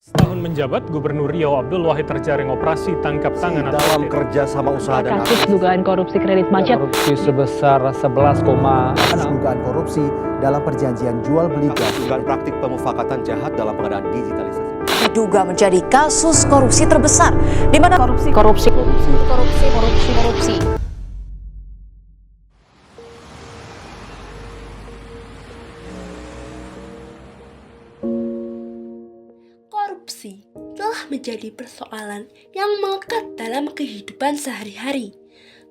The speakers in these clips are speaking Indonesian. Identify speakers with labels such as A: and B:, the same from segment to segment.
A: Setahun menjabat, Gubernur Riau Abdul Wahid terjaring operasi tangkap tangan
B: dalam kerja sama usaha dan
C: kasus dugaan korupsi kredit macet.
D: Korupsi sebesar 11,6
B: dugaan korupsi dalam perjanjian jual beli gas.
E: Dugaan praktik pemufakatan jahat dalam pengadaan digitalisasi.
F: Diduga menjadi kasus korupsi terbesar di mana korupsi.
G: Korupsi telah menjadi persoalan yang melekat dalam kehidupan sehari-hari.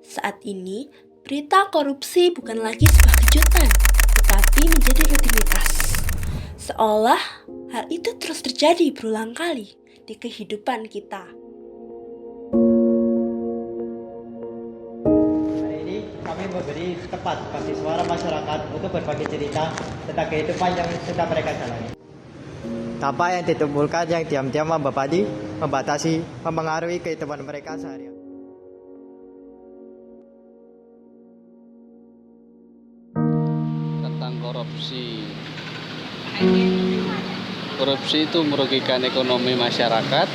G: Saat ini, berita korupsi bukan lagi sebuah kejutan, tetapi menjadi rutinitas. Seolah hal itu terus terjadi berulang kali di kehidupan kita.
H: Hari ini kami memberi tempat bagi suara masyarakat untuk berbagi cerita tentang kehidupan yang sudah mereka jalani. Dampak yang ditimbulkan yang diam-diam membebani, membatasi, mempengaruhi kehidupan mereka sehari-hari.
I: Tentang korupsi. Korupsi itu merugikan ekonomi masyarakat,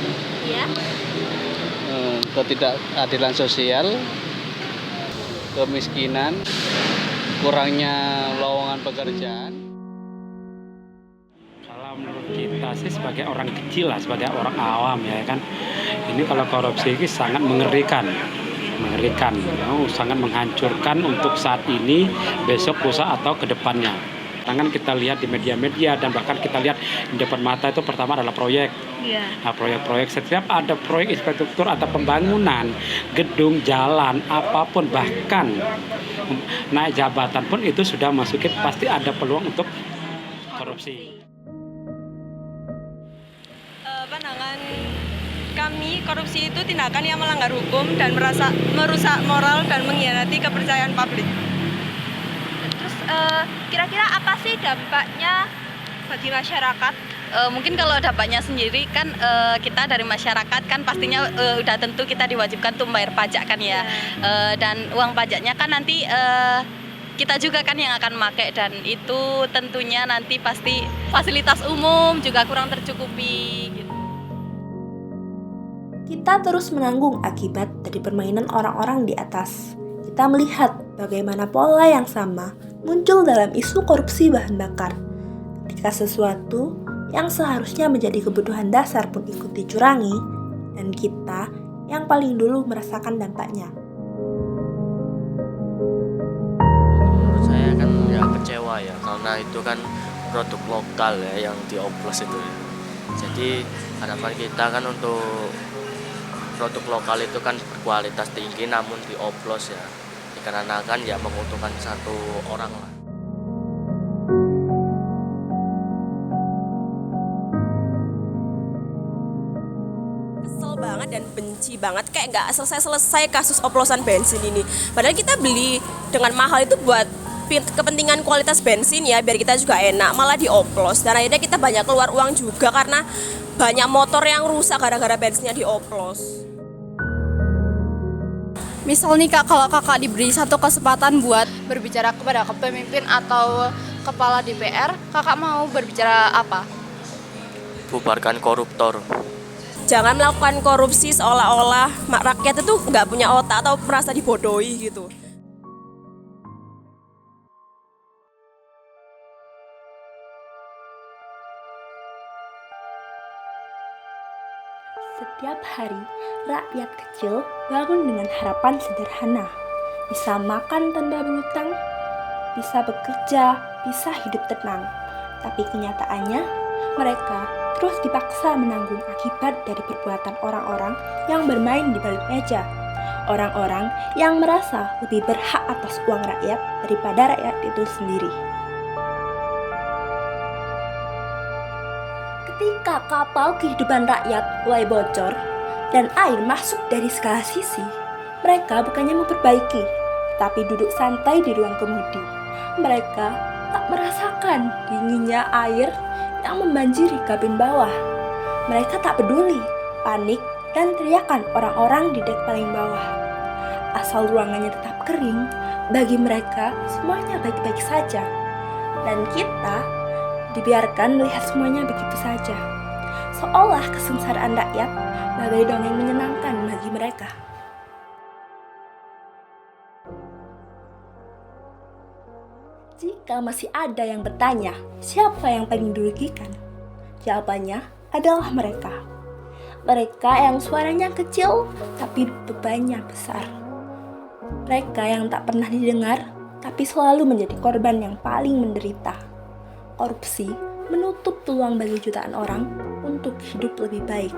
I: ketidakadilan sosial, kemiskinan, kurangnya lowongan pekerjaan.
D: Kalau menurut kita sih sebagai orang kecil lah, sebagai orang awam ya kan, ini kalau korupsi ini sangat mengerikan, sangat menghancurkan untuk saat ini, besok, lusa atau kedepannya. Kan kita lihat di media-media dan bahkan kita lihat di depan mata itu pertama adalah proyek. Nah, proyek-proyek setiap ada proyek infrastruktur atau pembangunan gedung, jalan, apapun bahkan naik jabatan pun itu sudah masukin pasti ada peluang untuk korupsi.
J: Pandangan kami, korupsi itu tindakan yang melanggar hukum dan merusak moral dan mengkhianati kepercayaan publik.
K: Terus kira-kira apa sih dampaknya bagi masyarakat?
J: Mungkin kalau dampaknya sendiri kan kita dari masyarakat kan pastinya udah tentu kita diwajibkan untuk membayar pajak kan ya. Dan uang pajaknya kan nanti kita juga kan yang akan memakai, dan itu tentunya nanti pasti fasilitas umum juga kurang tercukupi gitu.
G: Kita terus menanggung akibat dari permainan orang-orang di atas. Kita melihat bagaimana pola yang sama muncul dalam isu korupsi bahan bakar. Ketika sesuatu yang seharusnya menjadi kebutuhan dasar pun ikut dicurangi, dan kita yang paling dulu merasakan dampaknya.
L: Menurut saya kan ya kecewa ya, karena itu kan produk lokal ya yang dioplos itu ya. Jadi harapan kita kan untuk produk lokal itu kan berkualitas tinggi namun dioplos ya, dikarenakan ya menguntungkan satu orang lah.
M: Kesel banget dan benci banget, kayak nggak selesai kasus oplosan bensin ini. Padahal kita beli dengan mahal itu buat kepentingan kualitas bensin ya, biar kita juga enak, malah dioplos. Dan akhirnya kita banyak keluar uang juga karena banyak motor yang rusak gara-gara bensinnya dioplos.
K: Misal nih Kak, kalau Kakak diberi satu kesempatan buat berbicara kepada pemimpin atau kepala DPR, Kakak mau berbicara apa?
L: Bubarkan koruptor.
M: Jangan melakukan korupsi seolah-olah rakyat itu nggak punya otak atau merasa dibodohi gitu.
G: Setiap hari, rakyat kecil bangun dengan harapan sederhana. Bisa makan tanpa berhutang, bisa bekerja, bisa hidup tenang. Tapi kenyataannya, mereka terus dipaksa menanggung akibat dari perbuatan orang-orang yang bermain di balik meja. Orang-orang yang merasa lebih berhak atas uang rakyat daripada rakyat itu sendiri. Ketika kapal kehidupan rakyat mulai bocor dan air masuk dari segala sisi, mereka bukannya memperbaiki, tetapi duduk santai di ruang kemudi. Mereka tak merasakan dinginnya air yang membanjiri kabin bawah. Mereka tak peduli panik dan teriakan orang-orang di dek paling bawah. Asal ruangannya tetap kering, bagi mereka semuanya baik-baik saja. Dan kita dibiarkan melihat semuanya begitu saja. seolah kesengsaraan rakyat bagai dongeng menyenangkan bagi mereka. Jika masih ada yang bertanya, siapa yang paling dirugikan? Jawabannya adalah mereka. Mereka yang suaranya kecil, tapi bebannya besar. Mereka yang tak pernah didengar, tapi selalu menjadi korban yang paling menderita. Korupsi menutup peluang bagi jutaan orang untuk hidup lebih baik.